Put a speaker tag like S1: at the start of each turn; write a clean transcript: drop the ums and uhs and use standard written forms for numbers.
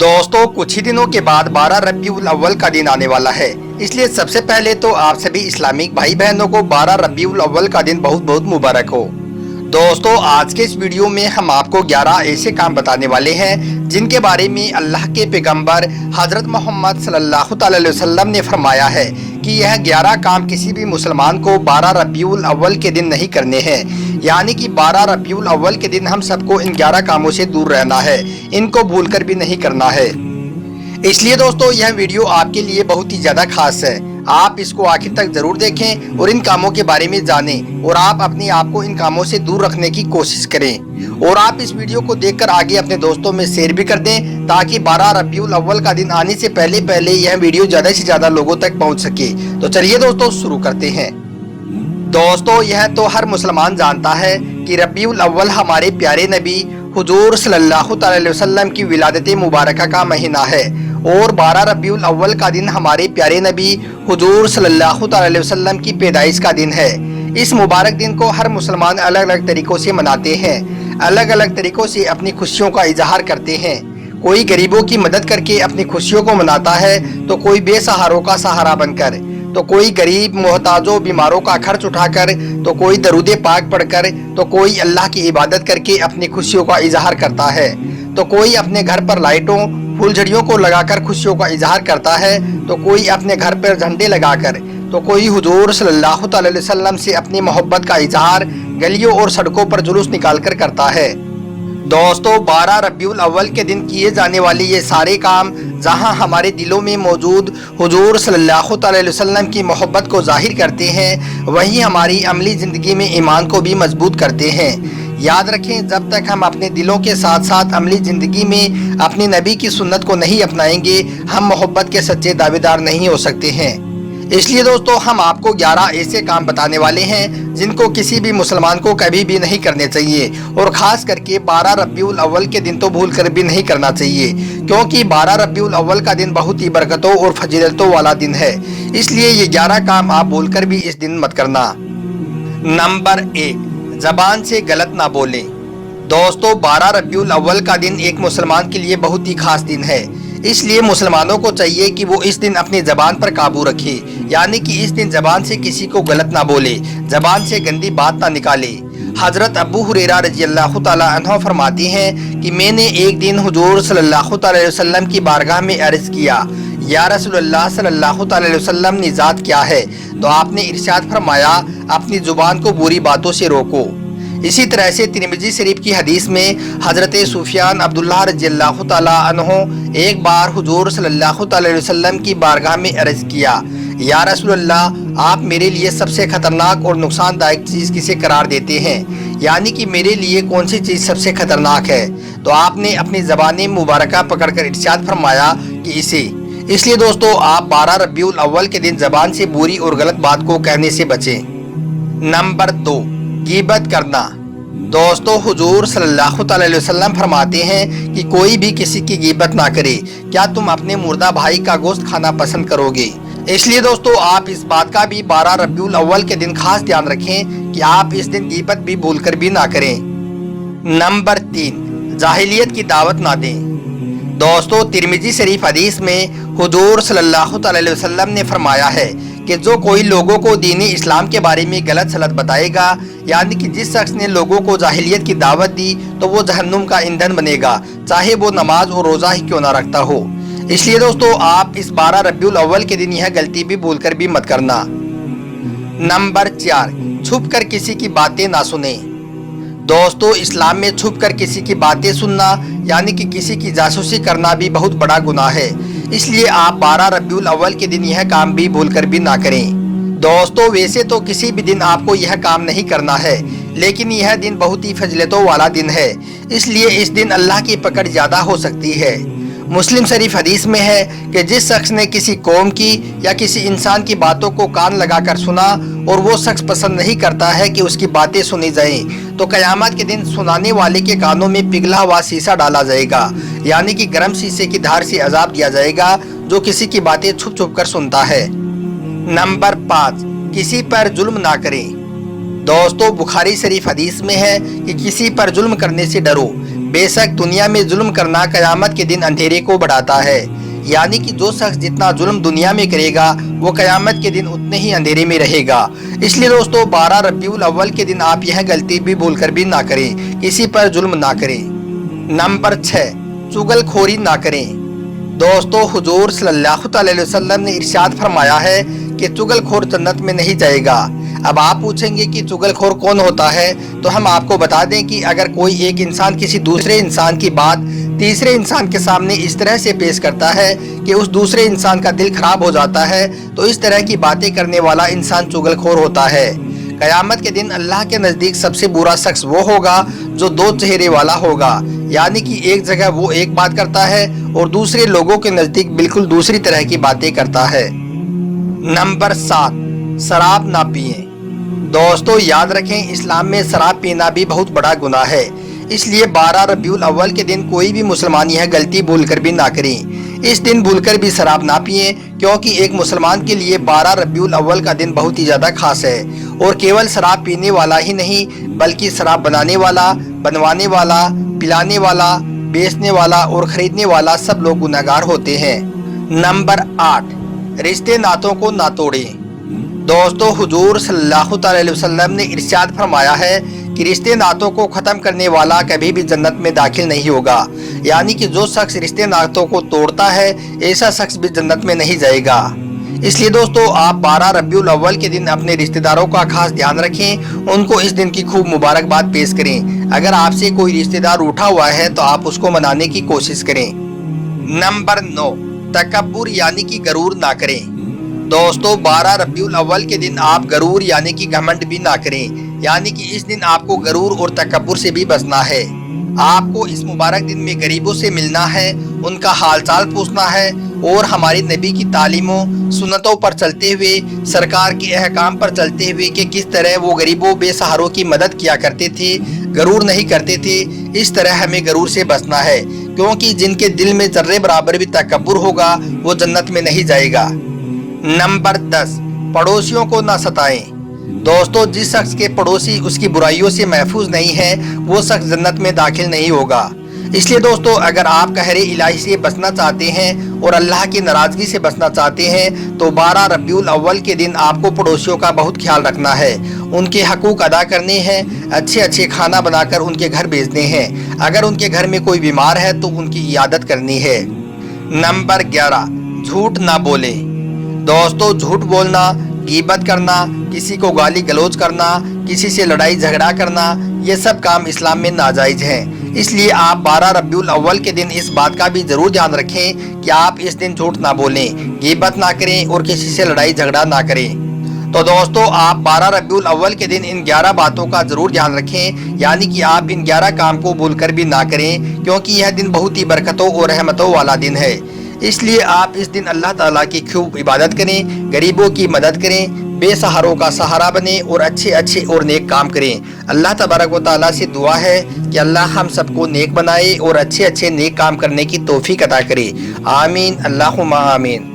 S1: दोस्तों कुछ ही दिनों के बाद 12 रबीउल अव्वल का दिन आने वाला है, इसलिए सबसे पहले तो आप सभी इस्लामिक भाई बहनों को 12 रबीउल अव्वल का दिन बहुत बहुत मुबारक हो। दोस्तों आज के इस वीडियो में हम आपको 11 ऐसे काम बताने वाले हैं जिनके बारे में अल्लाह के पैगंबर हजरत मोहम्मद सल्लल्लाहु अलैहि वसल्लम ने फरमाया है कि यह 11 काम किसी भी मुसलमान को 12 रबीउल अव्वल के दिन नहीं करने हैं। यानी कि 12 रबीउल अव्वल के दिन हम सबको इन 11 कामों से दूर रहना है, इनको भूलकर भी नहीं करना है। इसलिए दोस्तों यह वीडियो आपके लिए बहुत ही ज़्यादा खास है, आप इसको आखिर तक जरूर देखें और इन कामों के बारे में जानें और आप अपने आप को इन कामों से दूर रखने की कोशिश करें। और आप इस वीडियो को देखकर आगे अपने दोस्तों में शेयर भी कर दें ताकि 12 रबीउल अव्वल का दिन आने से पहले यह वीडियो ज़्यादा से ज़्यादा लोगों तक पहुँच सके। तो चलिए दोस्तों शुरू करते हैं। दोस्तों यह तो हर मुसलमान जानता है कि रबीउल अव्वल हमारे प्यारे नबी हुजूर सल्लल्लाहु अलैहि वसल्लम की विलादत मुबारका का महीना है और 12 रबीउल अव्वल का दिन हमारे प्यारे नबी हुजूर सल्लल्लाहु अलैहि वसल्लम की पैदाइश का दिन है। इस मुबारक दिन को हर मुसलमान अलग अलग तरीकों से मनाते हैं, अलग अलग तरीकों से अपनी खुशियों का इजहार करते हैं। कोई गरीबों की मदद करके अपनी खुशियों को मनाता है तो कोई बेसहारों का सहारा बनकर, तो कोई गरीब मोहताजों बीमारों का खर्च उठाकर, तो कोई दरूदे पाक पढ़कर, तो कोई अल्लाह की इबादत करके अपनी खुशियों का इजहार करता है, तो कोई अपने घर पर लाइटों फुलझड़ियों को लगाकर खुशियों का इजहार करता है, तो कोई अपने घर पर झंडे लगाकर, तो कोई हुजूर सल्लल्लाहु अलैहि वसल्लम से अपनी मोहब्बत का इजहार गलियों और सड़कों पर जुलूस निकालकर करता है। दोस्तों 12 रबीउल अव्वल के दिन किए जाने वाले ये सारे काम जहां हमारे दिलों में मौजूद हुजूर सल्लल्लाहु अलैहि वसल्लम की मोहब्बत को जाहिर करते हैं, वहीं हमारी अमली ज़िंदगी में ईमान को भी मजबूत करते हैं। याद रखें, जब तक हम अपने दिलों के साथ साथ अमली ज़िंदगी में अपनी नबी की सुन्नत को नहीं अपनाएंगे, हम मोहब्बत के सच्चे दावेदार नहीं हो सकते हैं। इसलिए दोस्तों हम आपको 11 ऐसे काम बताने वाले हैं जिनको किसी भी मुसलमान को कभी भी नहीं करने चाहिए और ख़ास करके 12 रबीउल अव्वल के दिन तो भूल कर भी नहीं करना चाहिए, क्योंकि 12 रबीउल अव्वल का दिन बहुत ही बरकतों और फजीलतों वाला दिन है। इसलिए ये 11 काम आप भूल कर भी इस दिन मत करना। नंबर 1, ज़बान से गलत ना बोलें। दोस्तों 12 रबीउल अव्वल का दिन एक मुसलमान के लिए बहुत ही खास दिन है, इसलिए मुसलमानों को चाहिए कि वो इस दिन अपनी ज़बान पर काबू रखे, यानी कि इस दिन ज़बान से किसी को गलत ना बोले, ज़बान से गंदी बात ना निकाले। हज़रत अबू हुरैरा रज़ियल्लाहु ताला अन्हु फरमाती हैं कि मैंने एक दिन हुजूर सल्लल्लाहु अलैहि वसल्लम की बारगाह में अर्ज़ किया, या रसूलुल्लाह सल्लल्लाहु अलैहि वसल्लम निजात क्या है? तो आपने इरशाद फरमाया, अपनी ज़ुबान को बुरी बातों से रोको। इसी तरह से तिरमिज़ी शरीफ की हदीस में हज़रत सुफियान अब्दुल्लाह रज़ियल्लाहु ताला अन्हु एक बार हुजूर सल्लल्लाहु अलैहि वसल्लम की बारगाह में अर्ज़ किया, या रसूलल्लाह आप मेरे लिए सबसे ख़तरनाक और नुकसानदायक चीज़ किसे करार देते हैं? यानी कि मेरे लिए कौन सी चीज़ सबसे ख़तरनाक है? तो आपने अपनी ज़बान मुबारका पकड़कर इरशाद फरमाया कि इसे। इसलिए दोस्तों आप 12 रबीउल अव्वल के दिन ज़बान से बुरी और गलत बात को कहने से बचें। नंबर 2, गीबत करना। दोस्तों हुजूर सल्लल्लाहु अलैहि वसल्लम फरमाते हैं कि कोई भी किसी की गीबत ना करे। क्या तुम अपने मुर्दा भाई का गोश्त खाना पसंद करोगे? इसलिए दोस्तों आप इस बात का भी 12 रबीउल अव्वल के दिन खास ध्यान रखें कि आप इस दिन गीबत भी भूलकर भी ना करें। नंबर 3, जाहिलियत की दावत ना दें। दोस्तों तिरमिज़ी शरीफ हदीस में हुजूर सल्लल्लाहु अलैहि वसल्लम ने फरमाया है कि जो कोई लोगों को दीनी इस्लाम के बारे में गलत सलत बताएगा, यानी कि जिस शख्स ने लोगों को जाहिलियत की दावत दी तो वो जहन्नुम का ईंधन बनेगा, चाहे वो नमाज और रोज़ा ही क्यों ना रखता हो। इसलिए दोस्तों आप इस 12 रबीउल अव्वल के दिन यह गलती भी भूल कर भी मत करना। नंबर 4, छुप कर किसी की बातें ना सुने। दोस्तों इस्लाम में छुप कर किसी की बातें सुनना यानी कि किसी की जासूसी करना भी बहुत बड़ा गुनाह है, इसलिए आप 12 रबीउल अव्वल के दिन यह काम भी भूल कर भी ना करें। दोस्तों वैसे तो किसी भी दिन आपको यह काम नहीं करना है, लेकिन यह दिन बहुत ही फजीलतों वाला दिन है, इसलिए इस दिन अल्लाह की पकड़ ज़्यादा हो सकती है। मुस्लिम शरीफ हदीस में है कि जिस शख्स ने किसी कौम की या किसी इंसान की बातों को कान लगाकर सुना और वो शख्स पसंद नहीं करता है कि उसकी बातें सुनी जाएं, तो क़यामत के दिन सुनाने वाले के कानों में पिघला हुआ शीशा डाला जाएगा, यानी कि गर्म शीशे की धार से अजाब दिया जाएगा जो किसी की बातें छुप छुप कर सुनता है। नंबर 5, किसी पर जुल्म ना करें। दोस्तों बुखारी शरीफ हदीस में है कि किसी पर जुल्म करने से डरो, बेशक दुनिया में जुल्म करना क़यामत के दिन अंधेरे को बढ़ाता है, यानी कि जो शख्स जितना जुल्म दुनिया में करेगा वो क़यामत के दिन उतने ही अंधेरे में रहेगा। इसलिए दोस्तों 12 रबीउल अव्वल के दिन आप यह गलती भी भूलकर भी ना करें, किसी पर जुल्म ना करें। नंबर 6, चुगलखोरी ना करें। दोस्तों हुजूर सल्लल्लाहु अलैहि वसल्लम ने इरशाद फरमाया है कि चुगलखोर जन्नत में नहीं जाएगा। अब आप पूछेंगे कि चुगलखोर कौन होता है, तो हम आपको बता दें कि अगर कोई एक इंसान किसी दूसरे इंसान की बात तीसरे इंसान के सामने इस तरह से पेश करता है कि उस दूसरे इंसान का दिल खराब हो जाता है, तो इस तरह की बातें करने वाला इंसान चुगलखोर होता है। क़यामत के दिन अल्लाह के नज़दीक सबसे बुरा शख्स वो होगा जो दो चेहरे वाला होगा, यानी कि एक जगह वो एक बात करता है और दूसरे लोगों के नज़दीक बिल्कुल दूसरी तरह की बातें करता है। नंबर 7, शराब ना पिएं। दोस्तों याद रखें, इस्लाम में शराब पीना भी बहुत बड़ा गुनाह है, इसलिए 12 रबीउल अव्वल के दिन कोई भी मुसलमान यह गलती भूलकर भी ना करें। इस दिन भूलकर भी शराब ना पिएं, क्योंकि एक मुसलमान के लिए 12 रबीउल अव्वल का दिन बहुत ही ज़्यादा खास है। और केवल शराब पीने वाला ही नहीं, बल्कि शराब बनाने वाला, बनवाने वाला, पिलाने वाला, बेचने वाला और ख़रीदने वाला सब लोग गुनहगार होते हैं। नंबर 8, रिश्ते नातों को ना तोड़ें। दोस्तों हुजूर सल्लल्लाहु अलैहि वसल्लम ने इरशाद फरमाया है कि रिश्ते नातों को ख़त्म करने वाला कभी भी जन्नत में दाखिल नहीं होगा, यानी कि जो शख्स रिश्ते नातों को तोड़ता है ऐसा शख्स भी जन्नत में नहीं जाएगा। इसलिए दोस्तों आप 12 रबीउल अव्वल के दिन अपने रिश्तेदारों का खास ध्यान रखें, उनको इस दिन की खूब मुबारकबाद पेश करें। अगर आपसे कोई रिश्तेदार उठा हुआ है तो आप उसको मनाने की कोशिश करें। नंबर 9, तकब्बुर यानी कि गरूर ना करें। दोस्तों 12 रबीउल अव्वल के दिन आप गरूर यानी कि घमंड भी ना करें, यानी कि इस दिन आपको गरूर और तकब्बुर से भी बचना है। आपको इस मुबारक दिन में गरीबों से मिलना है, उनका हालचाल पूछना है और हमारे नबी की तालीमों सुन्नतों पर चलते हुए, सरकार के अहकाम पर चलते हुए कि किस तरह वो गरीबों बेसहारों की मदद किया करते थे, गरूर नहीं करते थे, इस तरह हमें गरूर से बचना है, क्योंकि जिनके दिल में जर्रे बराबर भी तकब्बुर होगा वो जन्नत में नहीं जाएगा। नंबर 10, पड़ोसियों को ना सताएं। दोस्तों जिस शख्स के पड़ोसी उसकी बुराइयों से महफूज नहीं है वो शख्स जन्नत में दाखिल नहीं होगा। इसलिए दोस्तों अगर आप कहरे इलाही से बचना चाहते हैं और अल्लाह की नाराज़गी से बचना चाहते हैं तो 12 रबीउल अव्वल के दिन आपको पड़ोसियों का बहुत ख्याल रखना है, उनके हकूक़ अदा करने हैं, अच्छे अच्छे खाना बनाकर उनके घर भेजने हैं। अगर उनके घर में कोई बीमार है तो उनकी इयादत करनी है। नंबर 11, झूठ ना बोले। दोस्तों झूठ बोलना, गीबत करना, किसी को गाली गलौज करना, किसी से लड़ाई झगड़ा करना, ये सब काम इस्लाम में नाजायज़ हैं। इसलिए आप 12 रबीउल अव्वल के दिन इस बात का भी ज़रूर ध्यान रखें कि आप इस दिन झूठ ना बोलें, गीबत ना करें और किसी से लड़ाई झगड़ा ना करें। तो दोस्तों आप 12 रबीउल अव्वल के दिन इन 11 बातों का ज़रूर ध्यान रखें, यानी कि आप इन 11 काम को भूलकर भी ना करें, क्योंकि यह दिन बहुत ही बरकतों और रहमतों वाला दिन है। इसलिए आप इस दिन अल्लाह ताला की खूब इबादत करें, गरीबों की मदद करें, बेसहारों का सहारा बने और अच्छे अच्छे और नेक काम करें। अल्लाह तबारक व तआला से दुआ है कि अल्लाह हम सबको नेक बनाए और अच्छे अच्छे नेक काम करने की तौफीक अता करे। आमीन, अल्लाहुम्मा आमीन।